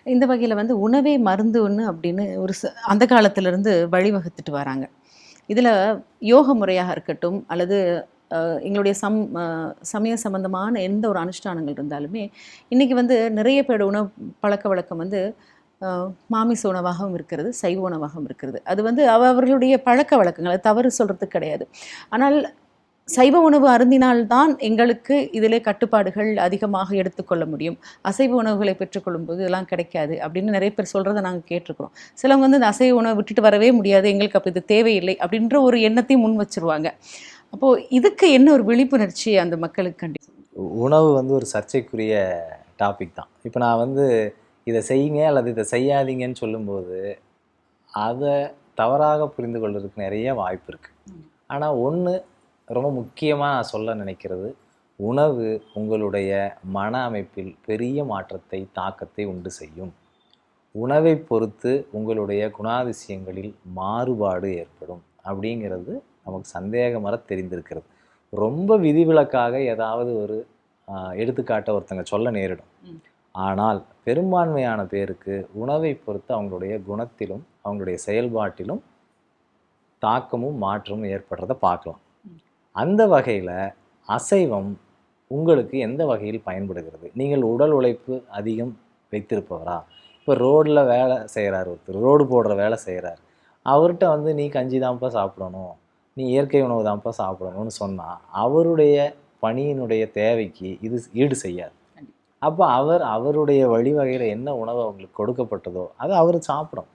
இந்த வகையில் வந்து உணவே மருந்து ஒன்று அப்படின்னு அந்த காலத்திலேருந்து வழிவகுத்துட்டு வராங்க. இதில் யோக முறையாக இருக்கட்டும் அல்லது எங்களுடைய சமய சம்பந்தமான எந்த ஒரு அனுஷ்டானங்கள் இருந்தாலுமே இன்றைக்கி வந்து நிறைய பேரோட உணவு பழக்க வழக்கம் வந்து மாமிச உணவாகவும் இருக்கிறது, சைவ உணவாகவும் இருக்கிறது. அது வந்து அவர்களுடைய பழக்க வழக்கங்கள், அது தவறு சொல்கிறதுக்கு கிடையாது. ஆனால் சைவ உணவு அருந்தினால்தான் எங்களுக்கு இதிலே கட்டுப்பாடுகள் அதிகமாக எடுத்துக்கொள்ள முடியும், அசைவ உணவுகளை பெற்றுக்கொள்ளும்போது இதெல்லாம் கிடைக்காது அப்படின்னு நிறைய பேர் சொல்கிறத நாங்கள் கேட்டிருக்கிறோம். சிலவங்க வந்து இந்த அசைவ உணவை விட்டுட்டு வரவே முடியாது, எங்களுக்கு அப்போ இது தேவையில்லை அப்படின்ற ஒரு எண்ணத்தையும் முன் வச்சுருவாங்க. அப்போது இதுக்கு என்ன ஒரு விழிப்புணர்ச்சி அந்த மக்களுக்கு? கண்டிப்பாக உணவு வந்து ஒரு சர்ச்சைக்குரிய டாபிக் தான். இப்போ நான் வந்து இதை செய்யுங்க அல்லது இதை செய்யாதீங்கன்னு சொல்லும்போது அதை தவறாக புரிந்து கொள்வதற்கு நிறைய வாய்ப்பு இருக்குது. ஆனால் ஒன்று ரொம்ப முக்கியமாக நான் சொல்ல நினைக்கிறது, உணவு உங்களுடைய மன அமைப்பில் பெரிய மாற்றத்தை, தாக்கத்தை உண்டு செய்யும். உணவை பொறுத்து உங்களுடைய குணாதிசயங்களில் மாறுபாடு ஏற்படும் அப்படிங்கிறது நமக்கு சந்தேகமற தெரிந்திருக்கிறது. ரொம்ப விதிவிலக்காக ஏதாவது ஒரு எடுத்துக்காட்ட ஒருத்தங்க சொல்ல நேரிடும். ஆனால் பெரும்பான்மையான பேருக்கு உணவை பொறுத்து அவங்களுடைய குணத்திலும் அவங்களுடைய செயல்பாட்டிலும் தாக்கமும் மாற்றமும் ஏற்படுறத பார்க்கலாம். அந்த வகையில் அசைவம் உங்களுக்கு எந்த வகையில் பயன்படுகிறது? நீங்கள் உடல் உழைப்பு அதிகம் வைத்திருப்பவரா? இப்போ ரோடில் வேலை செய்கிறார் ஒருத்தர், ரோடு போடுற வேலை செய்கிறார், அவர்கிட்ட வந்து நீ கஞ்சி தான்ப்பா சாப்பிடணும், நீ இயற்கை உணவு தான்ப்பா சாப்பிடணும்னு சொன்னால் அவருடைய பணியினுடைய தேவைக்கு இது ஈடு செய்யாது. அப்போ அவருடைய வழிவகையில் என்ன உணவு அவங்களுக்கு கொடுக்கப்பட்டதோ அதை அவர் சாப்பிடும்.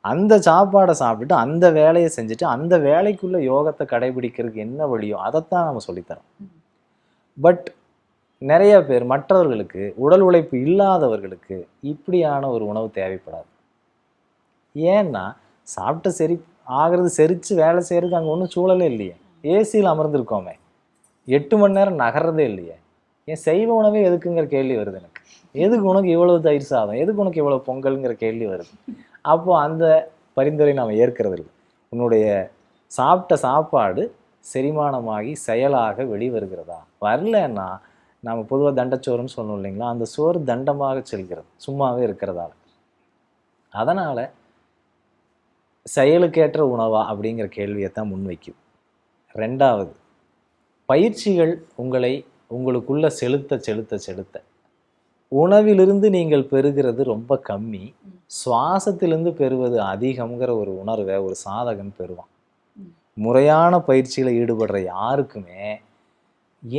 அந்த சாப்பாடை சாப்பிட்டுட்டு அந்த வேலையை செஞ்சுட்டு அந்த வேலைக்குள்ள யோகத்தை கடைபிடிக்கிறதுக்கு என்ன வழியோ அதைத்தான் நம்ம சொல்லித்தரோம். பட் நிறைய பேர் மற்றவர்களுக்கு, உடல் உழைப்பு இல்லாதவர்களுக்கு இப்படியான ஒரு உணவு தேவைப்படாது. ஏன்னா சாப்பிட்ட சரி ஆகிறது, செரித்து வேலை செய்கிறதுக்கு அங்கே ஒன்றும் சூழலே இல்லையே. ஏசியில் அமர்ந்திருக்கோமே, 8 மணி நேரம் நகர்றதே இல்லையே. ஏன் சைவ உணவே எதுக்குங்கிற கேள்வி வருது எனக்கு. எதுக்கு உனக்கு இவ்வளவு தயிர் சாதம், எதுக்கு உனக்கு இவ்வளோ பொங்கல்ங்கிற கேள்வி வருது. அப்போது அந்த பரிந்துரை நாம் ஏற்கிறது இல்லை. உன்னுடைய சாப்பிட்ட சாப்பாடு செரிமானமாகி செயலாக வெளிவருகிறதா? வரலன்னா நாம் பொதுவாக தண்டச்சோறுன்னு சொன்னோம் இல்லைங்களா, அந்த சோறு தண்டமாக செல்கிறது சும்மாவே இருக்கிறதால. அதனால் செயலுக்கேற்ற உணவா அப்படிங்கிற கேள்வியை தான் முன்வைக்கும். ரெண்டாவது, பயிற்சிகள் உங்களுக்குள்ள செலுத்த உணவிலிருந்து நீங்கள் பெறுகிறது ரொம்ப கம்மி, சுவாசத்திலிருந்து பெறுவது அதிகம்ங்கிற ஒரு உணர்வை ஒரு சாதகன் பெறுவான். முறையான பயிற்சியில் ஈடுபடுற யாருக்குமே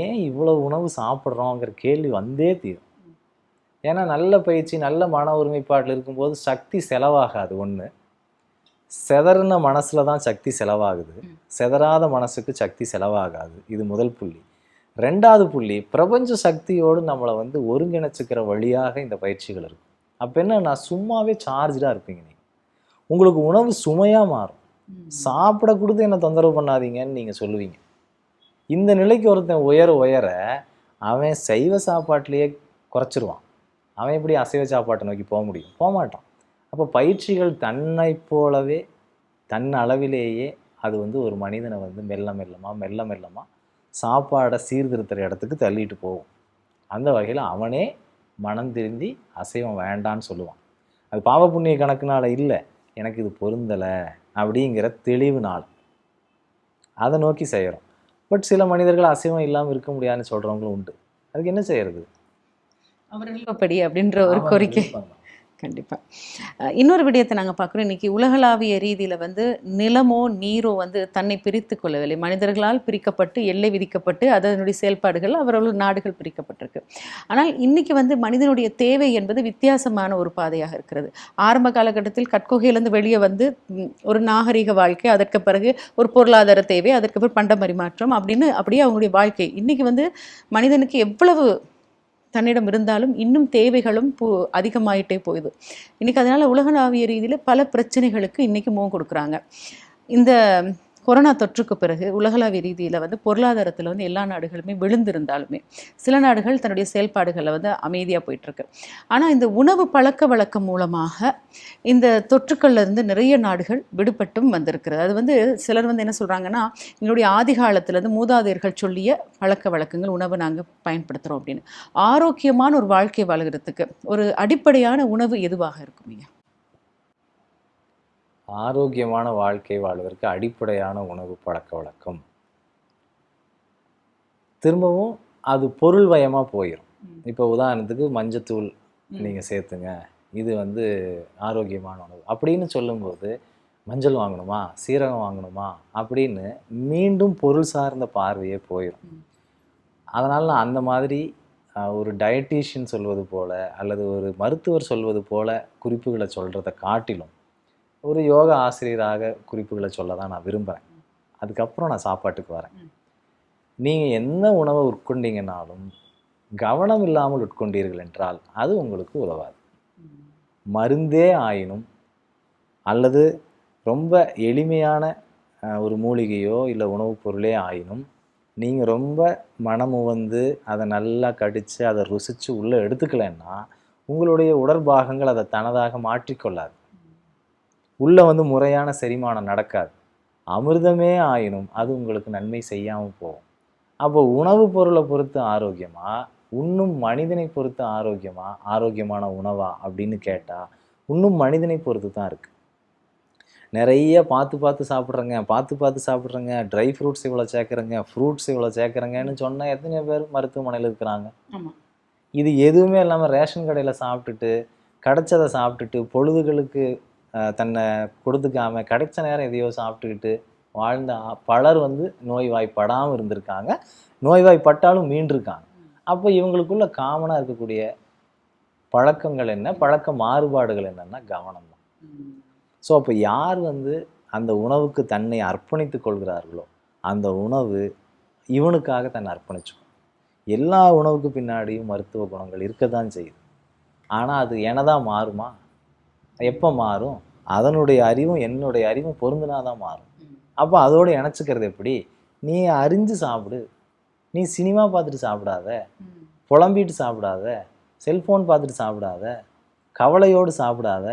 ஏன் இவ்வளோ உணவு சாப்பிட்றோங்கிற கேள்வி வந்தே தீரும். ஏன்னா நல்ல பயிற்சி, நல்ல மன ஒருமைப்பாட்டில் இருக்கும்போது சக்தி செலவாகாது. ஒன்று, செதறின மனசில் தான் சக்தி செலவாகுது, செதறாத மனசுக்கு சக்தி செலவாகாது. இது முதல் புள்ளி. ரெண்டாவது புள்ளி, பிரபஞ்ச சக்தியோடு நம்மளை வந்து ஒருங்கிணைச்சிக்கிற வழியாக இந்த பயிற்சிகள் இருக்கும். அப்போ என்னன்னா சும்மாவே சார்ஜாக இருப்பீங்க. நீங்கள் உங்களுக்கு உணவு சுமையாக மாறும். சாப்பிட கொடுத்து என்னை தொந்தரவு பண்ணாதீங்கன்னு நீங்கள் சொல்லுவீங்க. இந்த நிலைக்கு ஒருத்தன் உயர அவன் சைவ சாப்பாட்டிலேயே குறைச்சிருவான். அவன் எப்படி அசைவ சாப்பாட்டை நோக்கி போக முடியும்? போக மாட்டான். அப்போ பயிற்சிகள் தன்னை போலவே தன் அளவிலேயே அது வந்து ஒரு மனிதனை வந்து மெல்ல மெல்லமாக சாப்பாடை சீர்திருத்துற இடத்துக்கு தள்ளிட்டு போகும். அந்த வகையில் அவனே மனம் திருந்தி அசைவம் வேண்டான்னு சொல்லுவான். அது பாவ புண்ணிய கணக்குனால இல்லை, எனக்கு இது பொருந்தலை அப்படிங்கிற தெளிவுனால அதை நோக்கி செய்கிறோம். பட் சில மனிதர்கள் அசைவம் இல்லாமல் இருக்க முடியாதுன்னு சொல்கிறவங்களும் உண்டு. அதுக்கு என்ன செய்யறது? அவர்கள் அப்படின்ற ஒரு கோரிக்கை. கண்டிப்பாக இன்னொரு விடயத்தை நாங்கள் பார்க்குறோம். இன்றைக்கி உலகளாவிய ரீதியில் வந்து நிலமோ நீரோ வந்து தன்னை பிரித்து கொள்ளவில்லை, மனிதர்களால் பிரிக்கப்பட்டு எல்லை விதிக்கப்பட்டு அதனுடைய செயல்பாடுகள் அவர்கள் நாடுகள் பிரிக்கப்பட்டிருக்கு. ஆனால் இன்றைக்கி வந்து மனிதனுடைய தேவை என்பது வித்தியாசமான ஒரு பாதையாக இருக்கிறது. ஆரம்ப காலகட்டத்தில் கட்கொகையிலேருந்து வெளியே வந்து ஒரு நாகரிக வாழ்க்கை, அதற்கு பிறகு ஒரு பொருளாதார தேவை, அதற்கு பிறகு பண்ட பரிமாற்றம் அப்படின்னு அப்படியே அவங்களுடைய வாழ்க்கை. இன்றைக்கி வந்து மனிதனுக்கு எவ்வளவு தன்னிடம் இருந்தாலும் இன்னும் தேவைகளும் அதிகமாயிட்டே போகுது இன்றைக்கி. அதனால் உலகளாவிய ரீதியில் பல பிரச்சனைகளுக்கு இன்றைக்கி முகம் கொடுக்குறாங்க. இந்த கொரோனா தொற்றுக்கு பிறகு உலகளாவிய ரீதியில் வந்து பொருளாதாரத்தில் வந்து எல்லா நாடுகளுமே விழுந்திருந்தாலுமே சில நாடுகள் தன்னுடைய செயல்பாடுகளை வந்து அமைதியாக போயிட்டுருக்கு. ஆனால் இந்த உணவு பழக்க வழக்கம் மூலமாக இந்த தொற்றுக்கள்ல இருந்து நிறைய நாடுகள் விடுபட்டும் வந்திருக்கிறது. அது வந்து சிலர் வந்து என்ன சொல்கிறாங்கன்னா, எங்களுடைய ஆதி காலத்துலேருந்து மூதாதையர்கள் சொல்லிய பழக்க வழக்கங்கள் உணவை நாங்கள் பயன்படுத்துகிறோம் அப்படின்னு. ஆரோக்கியமான ஒரு வாழ்க்கை வாழ்கிறதுக்கு ஒரு அடிப்படையான உணவு எதுவாக இருக்குமீங்க? ஆரோக்கியமான வாழ்க்கை வாழ்வதற்கு அடிப்படையான உணவு பழக்கவழக்கம். திரும்பவும் அது பொருள்வயமா போயிரும். இப்போ உதாரணத்துக்கு மஞ்சத்தூள் நீங்க சேர்த்துங்க. இது வந்து ஆரோக்கியமான உணவு. அப்படின்னு சொல்லும்போது, மஞ்சள் வாங்கணுமா? சீரகம் வாங்கணுமா? அப்படின்னு மீண்டும் பொருள் சார்ந்த பார்வையே போயிரும். அதனால நான் அந்த மாதிரி ஒரு டயட்டீஷியன் சொல்வது போல, அல்லது ஒரு மருத்துவர் சொல்வது போல குறிப்புகளை சொல்றத காட்டிலும், ஒரு யோகா ஆசிரியராக குறிப்புகளை சொல்ல தான் நான் விரும்புகிறேன். அதுக்கப்புறம் நான் சாப்பாட்டுக்கு வரேன். நீங்கள் என்ன உணவை உட்கொண்டீங்கன்னாலும் கவனம் இல்லாமல் உட்கொண்டீர்கள் என்றால் அது உங்களுக்கு உதவாது. மருந்தே ஆயினும் அல்லது ரொம்ப எளிமையான ஒரு மூலிகையோ இல்லை உணவுப் பொருளே ஆயினும் நீங்கள் ரொம்ப மனமுவந்து அதை நல்லா கடித்து அதை ருசித்து உள்ளே எடுத்துக்கலைன்னா உங்களுடைய உடற்பாகங்கள் அதை தனதாக மாற்றிக்கொள்ளாது. உள்ளே வந்து முறையான செரிமானம் நடக்காது. அமிர்தமே ஆயினும் அது உங்களுக்கு நன்மை செய்யாமல் போகும். அப்போ உணவுப் பொருளை பொறுத்து ஆரோக்கியமா, உண்ணும் மனிதனை பொறுத்து ஆரோக்கியமா, ஆரோக்கியமான உணவா அப்படின்னு கேட்டால் இன்னும் மனிதனை பொறுத்து தான் இருக்குது. நிறைய பார்த்து சாப்பிட்றேங்க, ட்ரை ஃப்ரூட்ஸ் இவ்வளோ சேர்க்குறேங்க, ஃப்ரூட்ஸ் இவ்வளோ சேர்க்குறேங்கன்னு சொன்னால் எத்தனை பேர் மருத்துவமனையில் இருக்கிறாங்க? இது எதுவுமே இல்லாமல் ரேஷன் கடையில் சாப்பிட்டுட்டு, கிடைச்சதை சாப்பிட்டுட்டு, பொழுதுகளுக்கு தன்னை கொடுத்துக்காம கிடைச்ச நேரம் எதையோ சாப்பிட்டுக்கிட்டு வாழ்ந்த பலர் வந்து நோய்வாய்ப்படாமல் இருந்திருக்காங்க. நோய்வாய்ப்பட்டாலும் மீண்டிருக்காங்க. அப்போ இவங்களுக்குள்ள காமனாக இருக்கக்கூடிய பழக்கங்கள் என்ன, பழக்க மாறுபாடுகள் என்னன்னா கவனம் தான். ஸோ அப்போ யார் வந்து அந்த உணவுக்கு தன்னை அர்ப்பணித்து கொள்கிறார்களோ அந்த உணவு இவனுக்காக தன்னை அர்ப்பணிச்சுக்கும். எல்லா உணவுக்கு பின்னாடியும் மருத்துவ குணங்கள் இருக்க தான் செய்யுது. ஆனால் அது என்னதான் மாறுமா? எப்போ மாறும்? அதனுடைய அறிவும் என்னுடைய அறிவும் பொருந்தினாதான் மாறும். அப்போ அதோடு இணைச்சிக்கிறது எப்படி? நீ அறிஞ்சு சாப்பிடு. நீ சினிமா பார்த்துட்டு சாப்பிடாத, புலம்பிட்டு சாப்பிடாத, செல்ஃபோன் பார்த்துட்டு சாப்பிடாத, கவலையோடு சாப்பிடாத,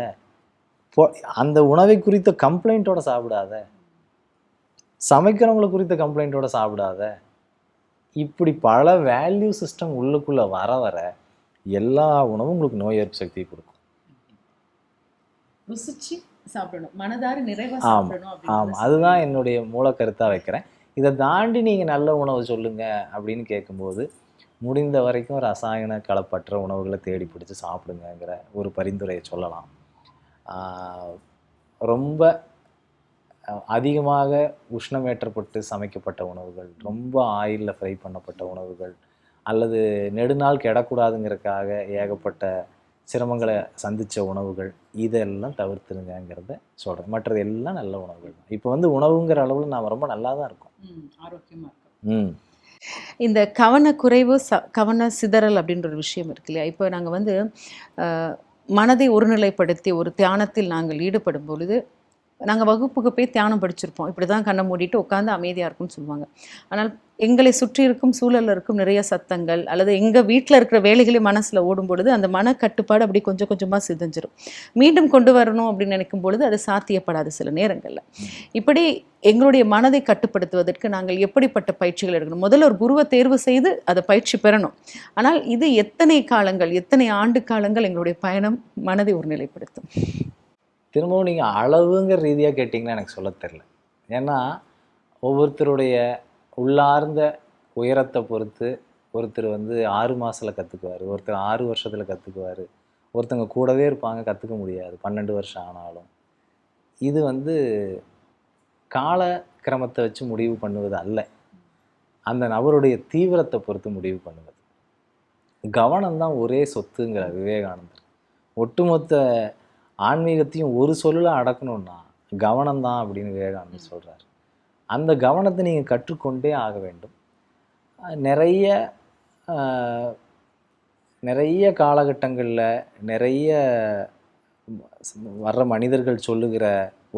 அந்த உணவை குறித்த கம்ப்ளைண்ட்டோட சாப்பிடாத, சமைக்கிறவங்களை குறித்த கம்ப்ளைண்ட்டோட சாப்பிடாத. இப்படி பல வேல்யூ சிஸ்டம் உள்ளுக்குள்ளே வர வர எல்லா உணவும் உங்களுக்கு நோய் எதிர்ப்பு சக்தியை கொடுக்கும். ருசிச்சு சாப்பிடணும், மனதார நிறைவா ஆமாம் சாப்பிடணும். ஆமாம், அதுதான் என்னுடைய மூல கருத்தாக வைக்கிறேன். இதை தாண்டி நீங்கள் நல்ல உணவு சொல்லுங்க அப்படின்னு கேட்கும்போது முடிந்த வரைக்கும் ரசாயன கலப்பற்ற உணவுகளை தேடி பிடிச்சி சாப்பிடுங்கிற ஒரு பரிந்துரையை சொல்லலாம். ரொம்ப அதிகமாக உஷ்ணமேற்றப்பட்டு சமைக்கப்பட்ட உணவுகள், ரொம்ப ஆயிலில் ஃப்ரை பண்ணப்பட்ட உணவுகள், அல்லது நெடுநாள் கெடக்கூடாதுங்கிறதுக்காக ஏகப்பட்ட சிரமங்களை சந்தித்த உணவுகள், இதெல்லாம் தவிர்த்துருங்கிறத சொல்கிறேன். மற்றது எல்லாம் நல்ல உணவுகள் தான். இப்போ வந்து உணவுங்கிற அளவில் நாம் ரொம்ப நல்லா தான் இருக்கோம், ஆரோக்கியமாக இருக்கும். இந்த கவன சிதறல் அப்படின்ற ஒரு விஷயம் இருக்கு இல்லையா? இப்போ நாங்கள் வந்து மனதை ஒருநிலைப்படுத்தி ஒரு தியானத்தில் நாங்கள் ஈடுபடும் பொழுது நாங்கள் வகுப்புக்கு போய் தியானம் படிச்சிருப்போம். இப்படி தான் கண்ணை மூடிட்டு உட்காந்து அமைதியாக இருக்கும்னு சொல்லுவாங்க. ஆனால் எங்களை சுற்றி இருக்கும் சூழலில் இருக்கும் நிறைய சத்தங்கள் அல்லது எங்கள் வீட்டில் இருக்கிற வேலைகளே மனசில் ஓடும் பொழுது அந்த மனக்கட்டுப்பாடு அப்படி கொஞ்சம் கொஞ்சமாக சிதைஞ்சிரும். மீண்டும் கொண்டு வரணும் அப்படின்னு நினைக்கும் பொழுது அது சாத்தியப்படாது சில நேரங்களில். இப்படி எங்களுடைய மனதை கட்டுப்படுத்துவதற்கு நாங்கள் எப்படிப்பட்ட பயிற்சிகள் எடுக்கணும்? முதல்ல ஒரு குருவை தேர்வு செய்து அதை பயிற்சி பெறணும். ஆனால் இது எத்தனை ஆண்டு காலங்கள் எங்களுடைய பயணம் மனதை ஒருநிலைப்படுத்தும்? திரும்பவும் நீங்கள் அளவுங்கிற ரீதியாக கேட்டிங்கன்னா எனக்கு சொல்ல தெரில. ஏன்னா ஒவ்வொருத்தருடைய உள்ளார்ந்த உயரத்தை பொறுத்து ஒருத்தர் வந்து 6 மாதத்தில் கற்றுக்குவார், ஒருத்தர் 6 வருஷத்தில் கற்றுக்குவார், ஒருத்தங்க கூடவே இருப்பாங்க, கற்றுக்க முடியாது 12 வருஷம் ஆனாலும். இது வந்து கால கிரமத்தை வச்சு முடிவு பண்ணுவது அல்ல, அந்த நபருடைய தீவிரத்தை பொறுத்து முடிவு பண்ணுவது. கவனம்தான் ஒரே சொத்துங்கிற விவேகானந்தர். ஒட்டுமொத்த ஆன்மீகத்தையும் ஒரு சொல்லில் அடக்கணும்னா கவனம்தான் அப்படின்னு விவேகானந்தர் சொல்கிறார். அந்த கவனத்தை நீங்கள் கற்றுக்கொண்டே ஆக வேண்டும். நிறைய காலகட்டங்களில் நிறைய வர்ற மனிதர்கள் சொல்லுகிற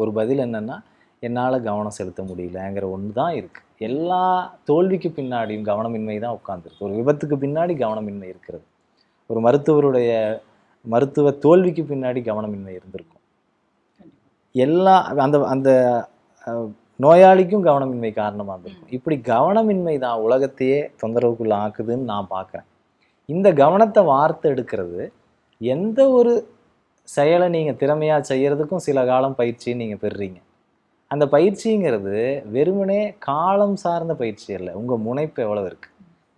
ஒரு பதில் என்னென்னா, என்னால் கவனம் செலுத்த முடியலங்கிற ஒன்று தான் இருக்குது. எல்லா தோல்விக்கு பின்னாடியும் கவனமின்மை தான் உட்காந்துருக்கு. ஒரு விபத்துக்கு பின்னாடி கவனமின்மை இருக்கிறது. ஒரு மருத்துவருடைய மருத்துவ தோல்விக்கு பின்னாடி கவனமின்மை இருந்திருக்கும். எல்லா அந்த அந்த நோயாளிக்கும் கவனமின்மை காரணமாக இருந்திருக்கும். இப்படி கவனமின்மை தான் உலகத்தையே தொந்தரவுக்குள்ள ஆக்குதுன்னு நான் பார்க்குறேன். இந்த கவனத்தை வார்த்தை எடுக்கிறது, எந்த ஒரு செயலை நீங்கள் திறமையாக செய்கிறதுக்கும் சில காலம் பயிற்சியை நீங்கள் பெறுறீங்க. அந்த பயிற்சிங்கிறது வெறுமனே காலம் சார்ந்த பயிற்சி இல்லை. உங்கள் முனைப்பு எவ்வளவு இருக்குது,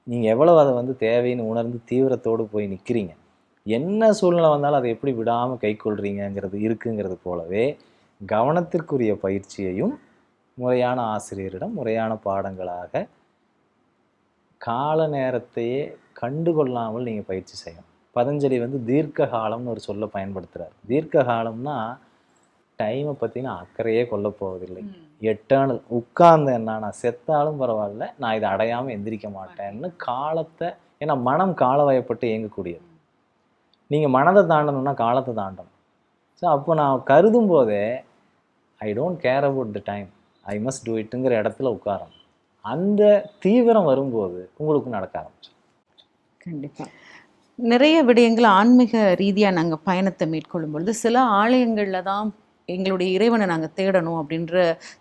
நீங்கள் எவ்வளவு அதை வந்து தேவைன்னு உணர்ந்து தீவிரத்தோடு போய் நிற்கிறீங்க, என்ன சூழ்நிலை வந்தாலும் அதை எப்படி விடாமல் கைக்கொள்கிறீங்கிறது இருக்குங்கிறது போலவே கவனத்திற்குரிய பயிற்சியையும் முறையான ஆசிரியரிடம் முறையான பாடங்களாக கால நேரத்தையே கண்டுகொள்ளாமல் நீங்கள் பயிற்சி செய்யணும். பதஞ்சலி வந்து தீர்க்க காலம்னு ஒரு சொல்ல பயன்படுத்துகிறார். தீர்க்க காலம்னா டைமை பற்றின அக்கறையே கொள்ள போவதில்லை. எட்டர்னல். உட்கார்ந்தேன்னா நான் செத்தாலும் பரவாயில்ல, நான் இதை அடையாமல் எந்திரிக்க மாட்டேன்னு காலத்தை, ஏன்னா மனம் காலவயப்பட்டு இயங்கக்கூடியது. நீங்கள் மனதை தாண்டணும்னா காலத்தை தாண்டணும். ஸோ அப்போ நான் கருதும் போதே I don't care about the time, I must do இட்டுங்கிற இடத்துல உட்காரணும். அந்த தீவிரம் வரும்போது உங்களுக்கு நடக்க ஆரம்பிச்சு. கண்டிப்பாக நிறைய விடயங்கள் ஆன்மீக ரீதியாக நாங்கள் பயணத்தை மேற்கொள்ளும் பொழுது சில ஆலயங்களில் தான் எங்களுடைய இறைவனை நாங்கள் தேடணும் அப்படின்ற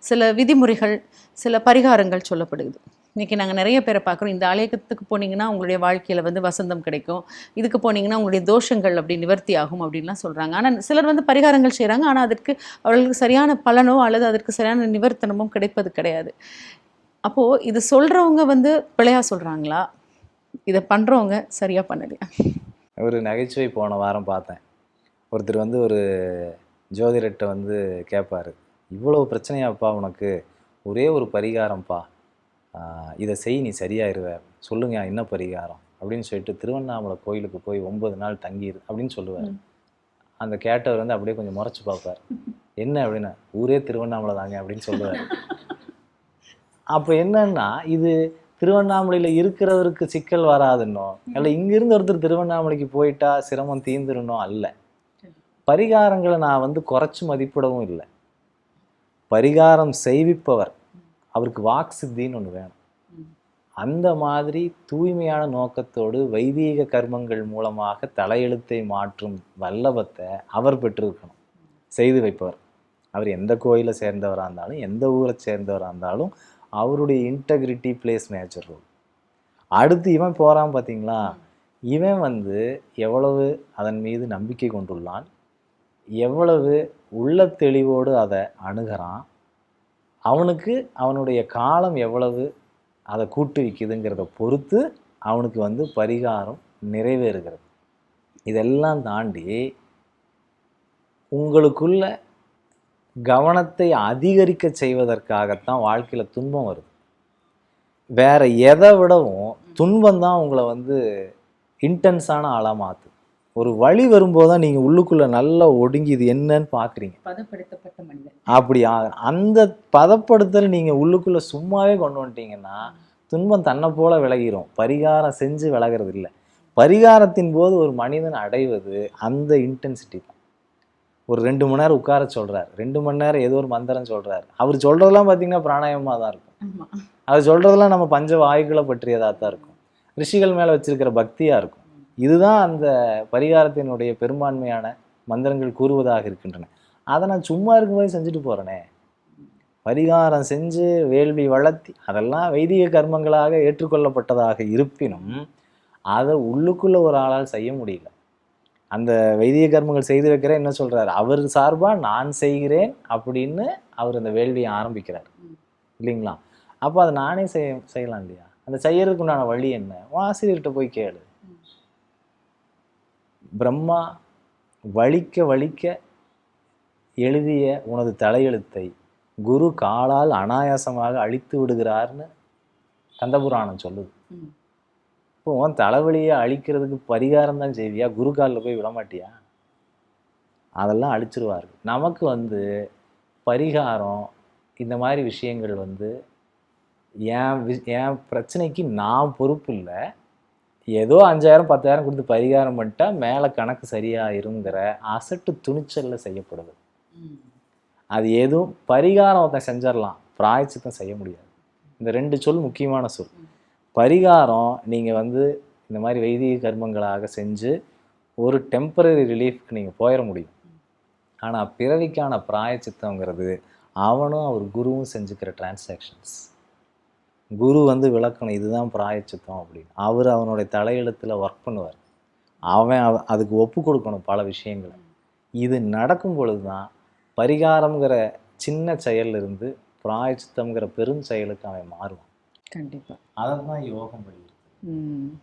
சில விதிமுறைகள், சில பரிகாரங்கள் சொல்லப்படுது. இன்றைக்கி நாங்கள் நிறைய பேரை பார்க்குறோம், இந்த ஆலயத்துக்கு போனீங்கன்னா உங்களுடைய வாழ்க்கையில் வந்து வசந்தம் கிடைக்கும், இதுக்கு போனீங்கன்னா உங்களுடைய தோஷங்கள் அப்படி நிவர்த்தி ஆகும் அப்படின்லாம் சொல்கிறாங்க. ஆனால் சிலர் வந்து பரிகாரங்கள் செய்கிறாங்க, ஆனால் அதற்கு அவர்களுக்கு சரியான பலனோ அல்லது அதற்கு சரியான நிவர்த்தனமோ கிடைப்பது கிடையாது. அப்போது இது சொல்கிறவங்க வந்து பிழையாக சொல்கிறாங்களா, இதை பண்ணுறவங்க சரியாக பண்ணலையா? ஒரு நகைச்சுவை போன வாரம் பார்த்தேன். ஒருத்தர் வந்து ஒரு ஜோதிடர்கிட்ட வந்து கேட்பார், இவ்வளோ பிரச்சனையாப்பா உனக்கு, ஒரே ஒரு பரிகாரம்ப்பா, இதை செய் நீ சரியாயிருவ, சொல்லுங்க என்ன பரிகாரம் அப்படின்னு சொல்லிட்டு திருவண்ணாமலை கோயிலுக்கு போய் 9 நாள் தங்கிடு அப்படின்னு சொல்லுவார். அந்த கேட்டவர் வந்து அப்படியே கொஞ்சம் முறைச்சி பார்ப்பார். என்ன அப்படின்னா, ஊரே திருவண்ணாமலை தாங்க அப்படின்னு சொல்லுவார். அப்போ என்னன்னா, இது திருவண்ணாமலையில் இருக்கிறவருக்கு சிக்கல் வராதுன்னோ, இல்லை இங்கிருந்து ஒருத்தர் திருவண்ணாமலைக்கு போயிட்டா சிரமம் தீந்துருன்னோ அல்ல. பரிகாரங்களை நான் வந்து குறைச்சி மதிப்பிடவும் இல்லை. பரிகாரம் செய்விப்பவர் அவருக்கு வாக்கு சித்தின்னு ஒன்று வேணும். அந்த மாதிரி தூய்மையான நோக்கத்தோடு வைதீக கர்மங்கள் மூலமாக தலையெழுத்தை மாற்றும் வல்லபத்தை அவர் பெற்றிருக்கணும். செய்து வைப்பவர் அவர் எந்த கோயிலை சேர்ந்தவராக இருந்தாலும், எந்த ஊரை சேர்ந்தவராக இருந்தாலும், அவருடைய இன்டெகிரிட்டி பிளேஸ் மேஜர் ரோல். அடுத்து இவன் போகிறான் பார்த்தீங்களா, இவன் வந்து எவ்வளவு அதன் மீது நம்பிக்கை கொண்டுள்ளான், எவ்வளவு உள்ள தெளிவோடு அதை அணுகிறான், அவனுக்கு அவனுடைய காலம் எவ்வளவு அதை கூட்டு வைக்குதுங்கிறத பொறுத்து அவனுக்கு வந்து பரிகாரம் நிறைவேறுகிறது. இதெல்லாம் தாண்டி உங்களுக்குள்ள கவனத்தை அதிகரிக்க செய்வதற்காகத்தான் வாழ்க்கையில் துன்பம் வருது. வேற எதை விடவும் துன்பம் தான் உங்களை வந்து இன்டென்ஸான ஆளாக மாற்றுது. ஒரு வழி வரும்போது தான் நீங்கள் உள்ளுக்குள்ளே நல்லா ஒடுங்கி இது என்னன்னு பார்க்குறீங்க. பதப்படுத்தப்பட்ட மனிதன் அப்படி அந்த பதப்படுத்தல் நீங்கள் உள்ளுக்குள்ளே சும்மாவே கொண்டு வந்துட்டீங்கன்னா துன்பம் தன்னை போல விலகிரும். பரிகாரம் செஞ்சு விலகிறது இல்லை. பரிகாரத்தின் போது ஒரு மனிதன் அடைவது அந்த இன்டென்சிட்டி தான். ஒரு 2 மணி நேரம் உட்கார சொல்கிறார், 2 மணி நேரம் ஏதோ ஒரு மந்திரம் சொல்கிறார். அவர் சொல்கிறதெல்லாம் பார்த்தீங்கன்னா பிராணாயமாக தான் இருக்கும். அவர் சொல்கிறதெல்லாம் நம்ம பஞ்ச வாயுக்களை பற்றியதாக தான் இருக்கும். ரிஷிகள் மேலே வச்சிருக்கிற பக்தியாக இருக்கும். இதுதான் அந்த பரிகாரத்தினுடைய பெரும்பான்மையான மந்திரங்கள் கூறுவதாக இருக்கின்றன. அதை நான் சும்மா இருக்கும்போது செஞ்சுட்டு போகிறேனே. பரிகாரம் செஞ்சு வேள்வி வளர்த்தி அதெல்லாம் வைதிக கர்மங்களாக ஏற்றுக்கொள்ளப்பட்டதாக இருப்பினும் அதை உள்ளுக்குள்ளே ஒரு ஆளால் செய்ய முடியல. அந்த வைதிக கர்மங்கள் செய்து வைக்கிற என்ன சொல்கிறார், அவர் சார்பாக நான் செய்கிறேன் அப்படின்னு அவர் அந்த வேள்வியை ஆரம்பிக்கிறார் இல்லைங்களா? அப்போ அதை நானே செய்யலாம் இல்லையா? அந்த செய்யறதுக்கு உண்டான வழி என்ன? ஆசிரியர்கிட்ட போய் கேளு. பிரம்மா வலிக்க வலிக்க எழுதிய உனது தலையெழுத்தை குரு காலால் அனாயாசமாக அழித்து விடுகிறார்னு கந்தபுராணம் சொல்லுது. இப்போ உன் தலைவலியை அழிக்கிறதுக்கு பரிகாரம் தான் செய்வியா? குரு காலில் போய் விடமாட்டியா? அதெல்லாம் அழிச்சிருவாரு. நமக்கு வந்து பரிகாரம் இந்த மாதிரி விஷயங்கள் வந்து என் பிரச்சனைக்கு நான் பொறுப்பு இல்லை. ஏதோ 5000 10,000 கொடுத்து பரிகாரம் பண்ணிட்டா மேலே கணக்கு சரியாயிருங்கிற அசட்டு துணிச்சலில் செய்யப்படுது. அது எதுவும் பரிகாரம் ஒருத்தன் செஞ்சிடலாம், பிராயச்சித்தம் செய்ய முடியாது. இந்த 2 சொல் முக்கியமான சொல். பரிகாரம் நீங்கள் வந்து இந்த மாதிரி வைதிக கர்மங்களாக செஞ்சு ஒரு டெம்பரரி ரிலீஃப்க்கு நீங்கள் போயிட முடியும். ஆனால் பிறவிக்கான பிராயச்சித்தங்கிறது அவனும் அவர் குருவும் செஞ்சுக்கிற டிரான்சாக்ஷன்ஸ். குரு வந்து விளக்கணும் இதுதான் பிராயச்சித்தம் அப்படின்னு. அவர் அவனுடைய தலையெழுத்தில் ஒர்க் பண்ணுவார். அவன் அதுக்கு ஒப்பு கொடுக்கணும் பல விஷயங்களை. இது நடக்கும் பொழுது தான் பரிகாரம்ங்கிற சின்ன செயலிருந்து பிராயச்சித்தம்ங்கிற பெரும் செயலுக்கு அவன் மாறுவான். கண்டிப்பாக அதை தான் யோகம் வலியுறுத்துது.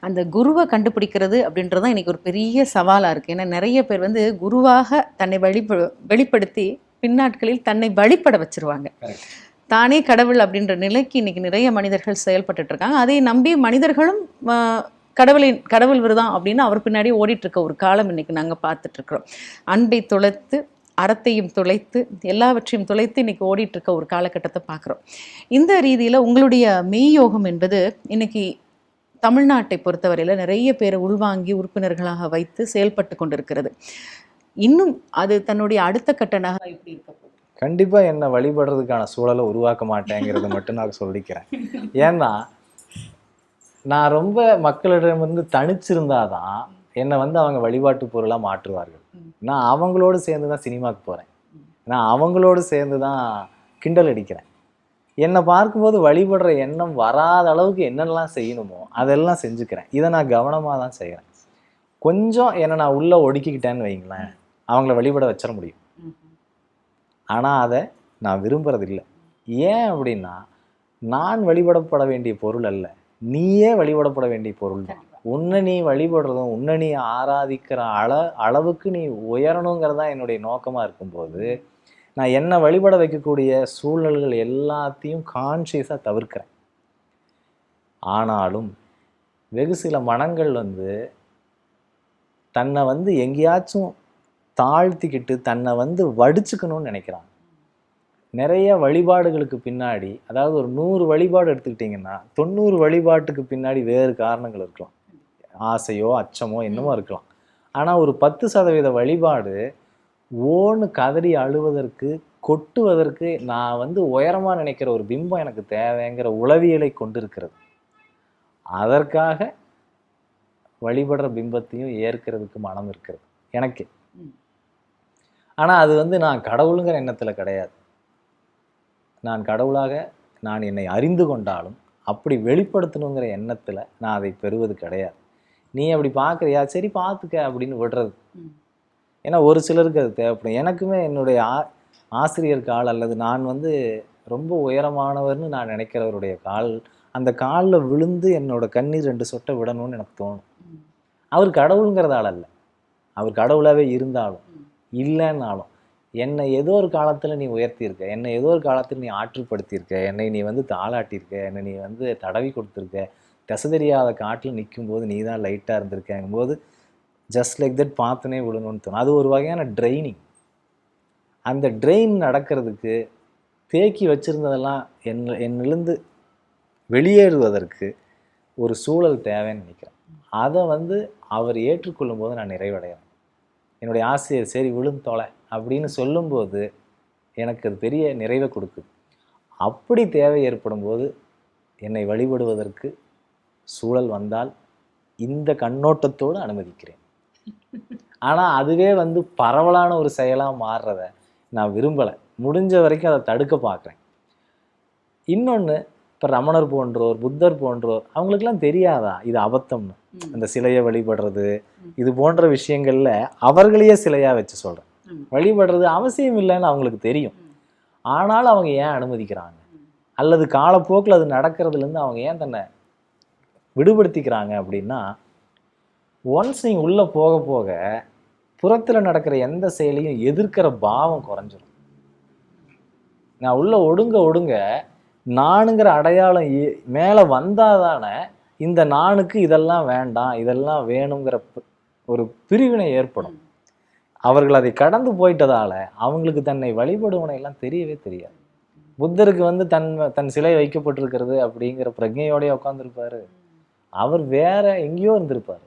அந்த குருவை கண்டுபிடிக்கிறது அப்படின்றது தான் இன்னைக்கு ஒரு பெரிய சவாலாக இருக்குது. ஏன்னா நிறைய பேர் வந்து குருவாக தன்னை வெளிப்படுத்தி பின்னாட்களில் தன்னை வழிபட வச்சிருவாங்க. தானே கடவுள் அப்படின்ற நிலைக்கு இன்னைக்கு நிறைய மனிதர்கள் செயல்பட்டு இருக்காங்க. அதை நம்பி மனிதர்களும் கடவுள் விருதான் அப்படின்னு அவர் பின்னாடி ஓடிட்டு இருக்க ஒரு காலம் இன்னைக்கு நாங்கள் பார்த்துட்டு இருக்கிறோம். அன்பை தொலைத்து, அறத்தையும் தொலைத்து, எல்லாவற்றையும் தொலைத்து இன்னைக்கு ஓடிட்டு இருக்க ஒரு காலகட்டத்தை பார்க்குறோம். இந்த ரீதியில் உங்களுடைய மெய்யோகம் என்பது இன்னைக்கு தமிழ்நாட்டை பொறுத்தவரையில் நிறைய பேரை உள்வாங்கி உறுப்பினர்களாக வைத்து செயல்பட்டு கொண்டிருக்கிறது. இன்னும் அது தன்னுடைய அடுத்த கட்ட நகரம் எப்படி இருக்க போகுது? கண்டிப்பாக என்னை வழிபடுறதுக்கான சூழலை உருவாக்க மாட்டேங்கிறத மட்டும் நான் சொல்லிக்கிறேன். ஏன்னா நான் ரொம்ப மக்களிடமிருந்து தனிச்சிருந்தாதான் என்னை வந்து அவங்க வழிபாட்டு பொருளாக மாற்றுவார்கள். நான் அவங்களோடு சேர்ந்து தான் சினிமாவுக்கு போகிறேன், நான் அவங்களோடு சேர்ந்து தான் கிண்டல் அடிக்கிறேன். என்னை பார்க்கும்போது வழிபடுற எண்ணம் வராத அளவுக்கு என்னெல்லாம் செய்யணுமோ அதெல்லாம் செஞ்சுக்கிறேன். இதை நான் கவனமாக தான் செய்கிறேன். கொஞ்சம் என்னை நான் உள்ளே ஒடுக்கிக்கிட்டேன்னு வைங்களேன், அவங்கள வழிபட வச்சிட முடியும். ஆனால் அதை நான் விரும்புறதில்லை. ஏன் அப்படின்னா, நான் வழிபடப்பட வேண்டிய பொருள் அல்ல, நீயே வழிபடப்பட வேண்டிய பொருள் தான். உன்னை நீ வழிபடுறதும் உன்னை நீ ஆராதிக்கிற அளவுக்கு நீ உயரணுங்கிறது தான் என்னுடைய நோக்கமாக இருக்கும்போது நான் என்னை வழிபட வைக்கக்கூடிய சூழல்கள் எல்லாத்தையும் கான்ஷியஸாக தவிர்க்கிறேன். ஆனாலும் வெகு சில மனங்கள் வந்து தன்னை வந்து எங்கேயாச்சும் தாழ்த்திக்கிட்டு தன்னை வந்து வடிச்சுக்கணும்னு நினைக்கிறாங்க. நிறைய வழிபாடுகளுக்கு பின்னாடி, அதாவது ஒரு 100 வழிபாடு எடுத்துக்கிட்டிங்கன்னா 90 வழிபாட்டுக்கு பின்னாடி வேறு காரணங்கள் இருக்கலாம். ஆசையோ அச்சமோ என்னமோ இருக்கலாம். ஆனால் ஒரு 10% வழிபாடு ஓன்னு கதறி அழுவதற்கு, கொட்டுவதற்கு நான் வந்து உயரமாக நினைக்கிற ஒரு பிம்பம் எனக்கு தேவைங்கிற உளவியலை கொண்டிருக்கிறது. அதற்காக வழிபடுற பிம்பத்தையும் ஏற்கிறதுக்கு மனம் இருக்கிறது எனக்கு. ஆனால் அது வந்து நான் கடவுளுங்கிற எண்ணத்தில் கிடையாது. நான் கடவுளாக நான் என்னை அறிந்து கொண்டாலும் அப்படி வெளிப்படுத்தணுங்கிற எண்ணத்தில் நான் அதை பெறுவது கிடையாது. நீ அப்படி பார்க்குறியா, சரி பார்த்துக்க அப்படின்னு விடுறது. ஏன்னா ஒரு சிலருக்கு அது தேவைப்படும். எனக்குமே என்னுடைய ஆசிரியர் கால் அல்லது நான் வந்து ரொம்ப உயரமானவர்னு நான் நினைக்கிறவருடைய கால், அந்த காலில் விழுந்து என்னோட கண்ணீர் 2 சொட்டை விடணும்னு எனக்கு தோணும். அவர் கடவுளுங்கிறதால அல்ல, அவர் கடவுளாகவே இருந்தாலும் இல்லைன்னாலும் என்னை ஏதோ ஒரு காலத்தில் நீ உயர்த்தியிருக்க, என்னை ஏதோ ஒரு காலத்தில் நீ ஆற்றுப்படுத்தியிருக்க, என்னை நீ வந்து தாளாட்டியிருக்க, என்னை நீ வந்து தடவி கொடுத்துருக்க, திசை தெரியாத காட்டில் நிற்கும்போது நீ தான் லைட்டாக இருந்திருக்கங்கும்போது ஜஸ்ட் லைக் தட் பார்த்துனே விடணும்னு தோணும். அது ஒரு வகையான ட்ரெயினிங். அந்த ட்ரெயின் நடக்கிறதுக்கு தேக்கி வச்சுருந்ததெல்லாம் என்னிலிருந்து வெளியேறுவதற்கு ஒரு சூழல் தேவைன்னு நினைக்கிறேன். அதை வந்து அவர் ஏற்றுக்கொள்ளும் போது நான் நிறைவடைகிறேன். என்னுடைய ஆசிரியர் சரி விழுந்து தொலை அப்படின்னு சொல்லும்போது எனக்கு அது பெரிய நிறைவை கொடுக்குது. அப்படி தேவை ஏற்படும் போது என்னை வழிபடுவதற்கு சூழல் வந்தால் இந்த கண்ணோட்டத்தோடு அனுமதிக்கிறேன். ஆனால் அதுவே வந்து பரவலான ஒரு செயலாக மாறுறத நான் விரும்பலை. முடிஞ்ச வரைக்கும் அதை தடுக்க பார்க்குறேன். இன்னொன்று, இப்போ ரமணர் போன்றோர், புத்தர் போன்றோர், அவங்களுக்கெல்லாம் தெரியாதா இது அபத்தம்னு? அந்த சிலையை வழிபடுறது இது போன்ற விஷயங்கள்ல அவர்களையே சிலையாக வச்சு சொல்கிறேன். வழிபடுறது அவசியம் இல்லைன்னு அவங்களுக்கு தெரியும். ஆனாலும் அவங்க ஏன் அனுமதிக்கிறாங்க? அல்லது காலப்போக்கில் அது நடக்கிறதுலேருந்து அவங்க ஏன் தன்னை விடுபடுத்திக்கிறாங்க அப்படின்னா, ஒன்ஸ் நீங்கள் உள்ளே போக போக புறத்தில் நடக்கிற எந்த செயலையும் எதிர்க்கிற பாவம் குறைஞ்சிடும். நான் உள்ளே ஒடுங்க நானுங்கிற அடையாளம் மேலே வந்தாதானே இந்த நானுக்கு இதெல்லாம் வேண்டாம் இதெல்லாம் வேணுங்கிற ஒரு பிரிவினை ஏற்படும். அவர்கள் அதை கடந்து போயிட்டதால அவங்களுக்கு தன்னை வழிபடுவனை எல்லாம் தெரியவே தெரியாது. புத்தருக்கு வந்து தன் சிலை வைக்கப்பட்டிருக்கிறது அப்படிங்கிற பிரஜையோடய உட்காந்துருப்பாரு. அவர் வேற எங்கேயோ இருந்திருப்பார்.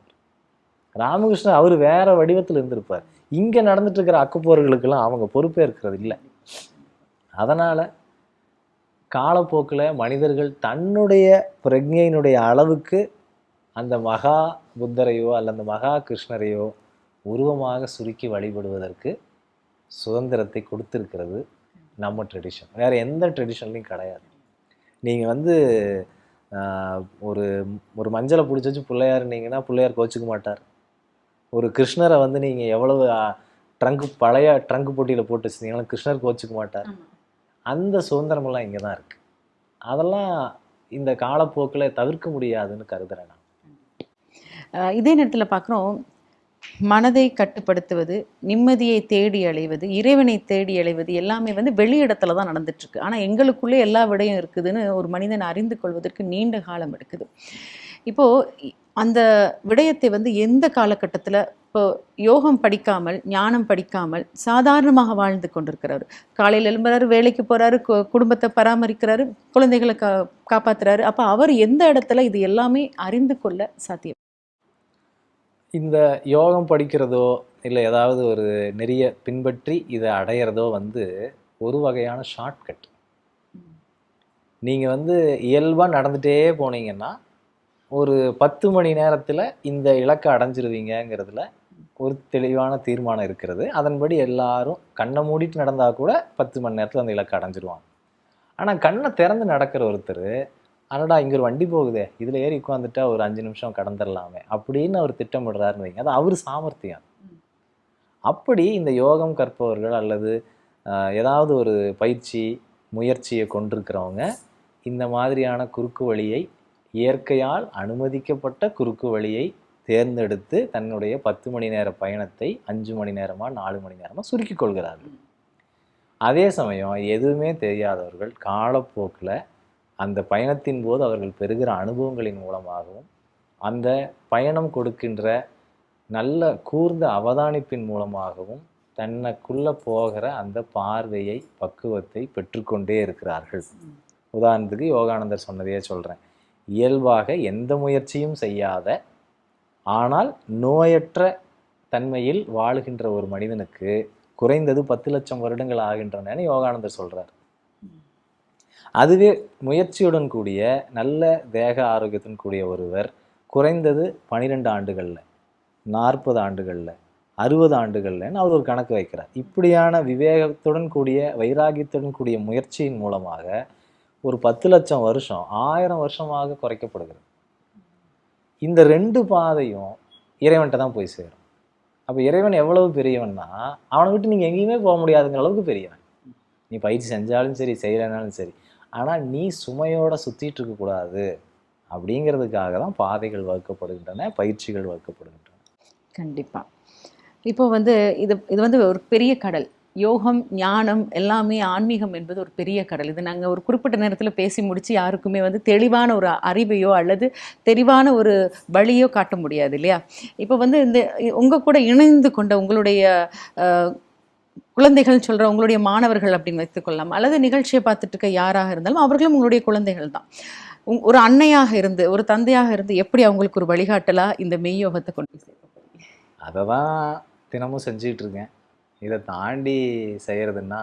ராமகிருஷ்ணர் அவர் வேற வடிவத்தில் இருந்திருப்பார். இங்கே நடந்துட்டு இருக்கிற அக்கப்போர்களுக்கெல்லாம் அவங்க பொறுப்பே இருக்கிறது இல்லை. அதனால் காலப்போக்கில் மனிதர்கள் தன்னுடைய பிரக்ஞையினுடைய அளவுக்கு அந்த மகா புத்தரையோ அல்ல அந்த மகா கிருஷ்ணரையோ உருவமாக சுருக்கி வழிபடுவதற்கு சுதந்திரத்தை கொடுத்துருக்கிறது நம்ம ட்ரெடிஷன். வேறு எந்த ட்ரெடிஷன்லையும் கிடையாது. நீங்கள் வந்து ஒரு ஒரு மஞ்சளை பிடிச்சி வச்சு பிள்ளையாருன்னீங்கன்னா பிள்ளையார் கோச்சிக்க மாட்டார். ஒரு கிருஷ்ணரை வந்து நீங்கள் எவ்வளவு பழைய ட்ரங்கு போட்டியில் போட்டு வச்சுருந்தீங்கன்னா கிருஷ்ணர் கோச்சிக்க மாட்டார். அந்த சுதந்திரமெல்லாம் இங்கே தான் இருக்குது. அதெல்லாம் இந்த காலப்போக்கில் தவிர்க்க முடியாதுன்னு கருதுறேன் நான். இதே நேரத்தில் பார்க்குறோம், மனதை கட்டுப்படுத்துவது, நிம்மதியை தேடி அலைவது, இறைவனை தேடி அலைவது எல்லாமே வந்து வெளியிடத்துல தான் நடந்துட்டுருக்கு. ஆனால் எங்களுக்குள்ளே எல்லா விடையும் இருக்குதுன்னு ஒரு மனிதன் அறிந்து கொள்வதற்கு நீண்ட காலம் எடுக்குது. இப்போது அந்த விடயத்தை வந்து எந்த காலகட்டத்தில், இப்போ யோகம் படிக்காமல், ஞானம் படிக்காமல் சாதாரணமாக வாழ்ந்து கொண்டிருக்கிறாரு, காலையில் எழும்புறாரு, வேலைக்கு போகிறாரு, குடும்பத்தை பராமரிக்கிறாரு, குழந்தைகளை காப்பாற்றுறாரு. அப்போ அவர் எந்த இடத்துல இது எல்லாமே அறிந்து கொள்ள சாத்தியம்? இந்த யோகம் படிக்கிறதோ இல்லை ஏதாவது ஒரு நெறிய பின்பற்றி இதை அடையிறதோ வந்து ஒரு வகையான ஷார்ட்கட். நீங்கள் வந்து இயல்பாக நடந்துகிட்டே போனீங்கன்னா ஒரு 10 மணி நேரத்தில் இந்த இலக்கை அடைஞ்சிருவீங்கிறதுல ஒரு தெளிவான தீர்மானம் இருக்கிறது. அதன்படி எல்லாரும் கண்ணை மூடிட்டு நடந்தால் கூட 10 மணி நேரத்தில் அந்த இலக்கை அடைஞ்சிருவாங்க. ஆனால் கண்ணை திறந்து நடக்கிற ஒருத்தர், அடடா இங்கே ஒரு வண்டி போகுதே, இதில் ஏறி உட்காந்துட்டா ஒரு 5 நிமிஷம் கடந்துடலாமே அப்படின்னு அவர் திட்டமிடுறாருன்னு வைங்க, அது அவர் சாமர்த்தியம். அப்படி இந்த யோகம் கற்பவர்கள் அல்லது ஏதாவது ஒரு பயிற்சி முயற்சியை கொண்டிருக்கிறவங்க இந்த மாதிரியான குறுக்கு வழியை, இயற்கையால் அனுமதிக்கப்பட்ட குறுக்கு வழியை தேர்ந்தெடுத்து தன்னுடைய 10 மணி நேர பயணத்தை 5 மணி நேரமாக 4 மணி நேரமாக சுருக்கி கொள்கிறார்கள். அதே சமயம் எதுவுமே தெரியாதவர்கள் காலப்போக்கில் அந்த பயணத்தின் போது அவர்கள் பெறுகிற அனுபவங்களின் மூலமாகவும் அந்த பயணம் கொடுக்கின்ற நல்ல கூர்ந்த அவதானிப்பின் மூலமாகவும் தன்னைக்குள்ளே போகிற அந்த பார்வையை, பக்குவத்தை பெற்றுக்கொண்டே இருக்கிறார்கள். உதாரணத்துக்கு யோகானந்தர் சொன்னதையே சொல்கிறேன். இயல்பாக எந்த முயற்சியும் செய்யாத ஆனால் நோயற்ற தன்மையில் வாழுகின்ற ஒரு மனிதனுக்கு குறைந்தது 10 லட்சம் வருடங்கள் ஆகின்றன யோகானந்தர் சொல்கிறார். அதுவே முயற்சியுடன் கூடிய நல்ல தேக ஆரோக்கியத்துடன் கூடிய ஒருவர் குறைந்தது 12 ஆண்டுகளில், 40 ஆண்டுகளில், 60 ஆண்டுகள்லன்னு அவர் ஒரு கணக்கு வைக்கிறார். இப்படியான விவேகத்துடன் கூடிய வைராகியத்துடன் கூடிய முயற்சியின் மூலமாக ஒரு 10 லட்சம் வருஷம் 1000 வருஷமாக குறைக்கப்படுகிறது. இந்த 2 பாதையும் இறைவன்கிட்ட தான் போய் சேரும். அப்போ இறைவன் எவ்வளவு பெரியவன்னா அவனை விட்டு நீங்கள் எங்கேயுமே போக முடியாதுங்கிற அளவுக்கு பெரியவன். நீ பயிற்சி செஞ்சாலும் சரி, செய்யலைனாலும் சரி, ஆனால் நீ சுமையோட சுற்றிட்டு இருக்கக்கூடாது அப்படிங்கிறதுக்காக தான் பாதைகள் வகுக்கப்படுகின்றன, பயிற்சிகள் வகுக்கப்படுகின்றன. கண்டிப்பாக. இப்போ வந்து இது வந்து ஒரு பெரிய கடல். யோகம், ஞானம் எல்லாமே, ஆன்மீகம் என்பது ஒரு பெரிய கடல். இது நாங்கள் ஒரு குறிப்பிட்ட நேரத்தில் பேசி முடித்து யாருக்குமே வந்து தெளிவான ஒரு அறிவையோ அல்லது தெளிவான ஒரு வழியோ காட்ட முடியாது இல்லையா? இப்போ வந்து இந்த உங்கள் கூட இணைந்து கொண்ட உங்களுடைய குழந்தைகள் சொல்கிற உங்களுடைய மாணவர்கள் அப்படின்னு வைத்துக்கொள்ளலாம், அல்லது நிகழ்ச்சியை பார்த்துட்டு இருக்க யாராக இருந்தாலும் அவர்களும் உங்களுடைய குழந்தைகள் தான். ஒரு அன்னையாக இருந்து, ஒரு தந்தையாக இருந்து எப்படி அவங்களுக்கு ஒரு வழிகாட்டலாக இந்த மெய்யோகத்தை கொண்டு சேர்க்கப்படுங்க? அதை தான் தினமும் செஞ்சுக்கிட்டு இருக்கேன். இதை தாண்டி செய்கிறதுன்னா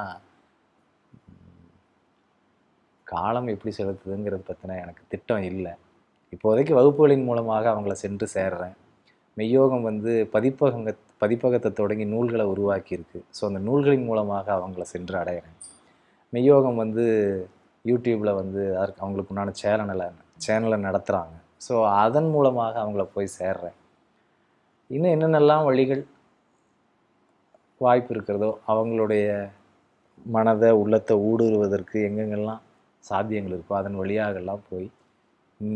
காலம் எப்படி செலுத்துதுங்கிறது பற்றின எனக்கு திட்டம் இல்லை. இப்போதைக்கு வகுப்புகளின் மூலமாக அவங்கள சென்று சேர்றேன். மெய்யோகம் வந்து பதிப்பகத்தை தொடங்கி நூல்களை உருவாக்கியிருக்கு. ஸோ அந்த நூல்களின் மூலமாக அவங்கள சென்று அடைகிறேன். மெய்யோகம் வந்து யூடியூப்பில் வந்து அவங்களுக்கு உண்டான சேனலை நடத்துகிறாங்க. ஸோ அதன் மூலமாக அவங்கள போய் சேர்றேன். இன்னும் என்னென்னலாம் வழிகள் வாய்ப்பு இருக்கிறதோ அவங்களுடைய மனதை, உள்ளத்தை ஊடுருவதற்கு எங்கெங்கெல்லாம் சாத்தியங்கள் இருக்கோ அதன் வழியாகலாம் போய்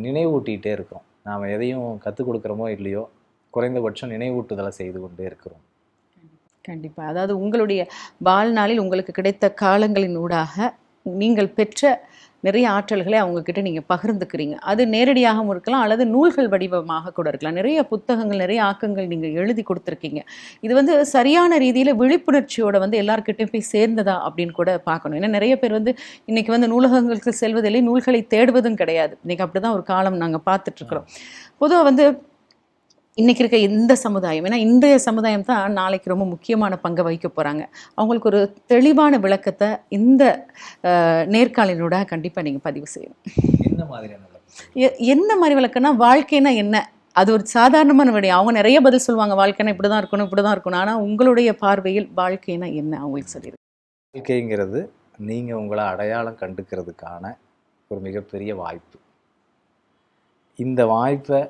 நினைவூட்டிகிட்டே இருக்கிறோம். நாம் எதையும் கற்றுக் கொடுக்குறோமோ இல்லையோ, குறைந்தபட்சம் நினைவூட்டுதலை செய்து கொண்டே இருக்கிறோம். கண்டிப்பாக. அதாவது உங்களுடைய வாழ்நாளில் உங்களுக்கு கிடைத்த காலங்களின் ஊடாக நீங்கள் பெற்ற நிறைய ஆற்றல்களை அவங்கக்கிட்ட நீங்கள் பகிர்ந்துக்கிறீங்க. அது நேரடியாகவும் இருக்கலாம், அல்லது நூல்கள் வடிவமாக கூட இருக்கலாம். நிறைய புத்தகங்கள், நிறைய ஆக்கங்கள் நீங்கள் எழுதி கொடுத்துருக்கீங்க. இது வந்து சரியான ரீதியில் விழிப்புணர்ச்சியோட வந்து எல்லாருக்கிட்டையும் போய் சேர்ந்ததா அப்படின்னு கூட பார்க்கணும். ஏன்னா நிறைய பேர் வந்து இன்றைக்கி வந்து நூலகங்களுக்கு செல்வதில்லை, நூல்களை தேடுவதும் கிடையாது. இன்றைக்கி அப்படி தான் ஒரு காலம் நாங்கள் பார்த்துட்ருக்குறோம். பொதுவாக வந்து இன்னைக்கு இருக்க இந்த சமுதாயம், ஏன்னா இன்றைய சமுதாயம் தான் நாளைக்கு ரொம்ப முக்கியமான பங்கை வகிக்க போறாங்க. அவங்களுக்கு ஒரு தெளிவான விளக்கத்தை இந்த நேர்காணலினூட கண்டிப்பா நீங்க பதிவு செய்யணும். என்ன மாதிரியான விளக்கம்? என்ன மாதிரி விளக்கம்னா, வாழ்க்கைன்னா என்ன? அது ஒரு சாதாரணமான விடயம். அவங்க நிறைய பதில் சொல்லுவாங்க. வாழ்க்கைன்னா இப்படிதான் இருக்கணும், இப்படிதான் இருக்கணும். ஆனா உங்களுடைய பார்வையில் வாழ்க்கைன்னா என்ன அவங்களுக்கு சொல்லிருங்க. வாழ்க்கைங்கிறது நீங்கள் உங்களை அடையாளம் கண்டுக்கிறதுக்கான ஒரு மிகப்பெரிய வாய்ப்பு. இந்த வாய்ப்பை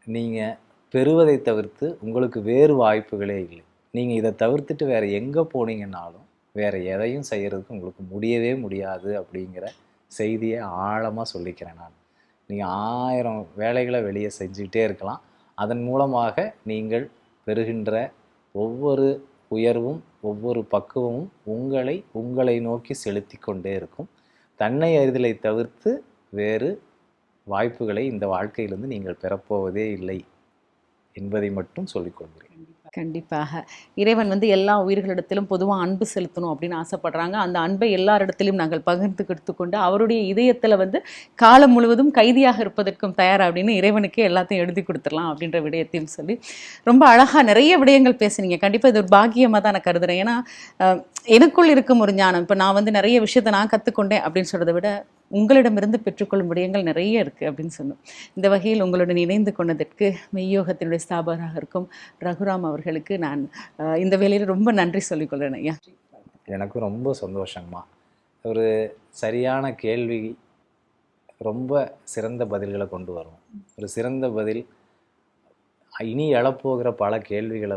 நீங்கள் பெறுவதை தவிர்த்து உங்களுக்கு வேறு வாய்ப்புகளே இல்லை. நீங்கள் இதை தவிர்த்துட்டு வேறு எங்கே போனீங்கன்னாலும் வேறு எதையும் செய்கிறதுக்கு உங்களுக்கு முடியவே முடியாது அப்படிங்கிற செய்தியை ஆழமாக சொல்லிக்கிறேன் நான். நீங்கள் 1000 வேலைகளை வெளியே செஞ்சுக்கிட்டே இருக்கலாம். அதன் மூலமாக நீங்கள் பெறுகின்ற ஒவ்வொரு உயர்வும் ஒவ்வொரு பக்குவமும் உங்களை நோக்கி செலுத்தி கொண்டே இருக்கும். தன்னை அறிதலை தவிர்த்து வேறு வாய்ப்புகளை இந்த வாழ்க்கையிலிருந்து நீங்கள் பெறப்போவதே இல்லை என்பதை மட்டும் சொல்லிக்கொள்கிறேன். கண்டிப்பாக. இறைவன் எல்லா உயிர்களிடத்திலும் பொதுவா அன்பு செலுத்தணும் அப்படின்னு ஆசைப்படுறாங்க. அந்த அன்பை எல்லாரிடத்திலும் நாங்கள் பகிர்ந்து கொண்டு அவருடைய இதயத்துல காலம் முழுவதும் கைதியாக இருப்பதற்கும் தயார் அப்படின்னு இறைவனுக்கே எல்லாத்தையும் எழுதி கொடுத்துடலாம் அப்படின்ற விடயத்தையும் சொல்லி ரொம்ப அழகா நிறைய விடயங்கள் பேசுனீங்க. கண்டிப்பா இது ஒரு பாக்கியமா தான் நான் கருதுறேன். ஏன்னா எனக்குள் இருக்கும் ஒரு ஞானம், இப்போ நான் நிறைய விஷயத்தை நான் கற்றுக்கொண்டேன் அப்படின்னு சொல்றதை விட உங்களிடமிருந்து பெற்றுக்கொள்ளும் விடயங்கள் நிறைய இருக்குது அப்படின்னு சொன்னோம். இந்த வகையில் உங்களுடன் இணைந்து கொண்டதற்கு மெய்யோகத்தினுடைய ஸ்தாபகராக இருக்கும் ரகுராம் அவர்களுக்கு நான் இந்த வேளையில் ரொம்ப நன்றி சொல்லிக்கொள்கிறேன் ஐயா. எனக்கும் ரொம்ப சந்தோஷங்கம்மா. ஒரு சரியான கேள்வி ரொம்ப சிறந்த பதில்களை கொண்டு வரும். ஒரு சிறந்த பதில் இனி எழப்போகிற பல கேள்விகளை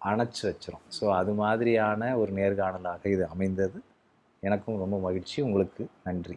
அணைச்சி வச்சிரும். ஸோ அது மாதிரியான ஒரு நேர்காணலாக இது அமைந்தது. எனக்கும் ரொம்ப மகிழ்ச்சி. உங்களுக்கு நன்றி.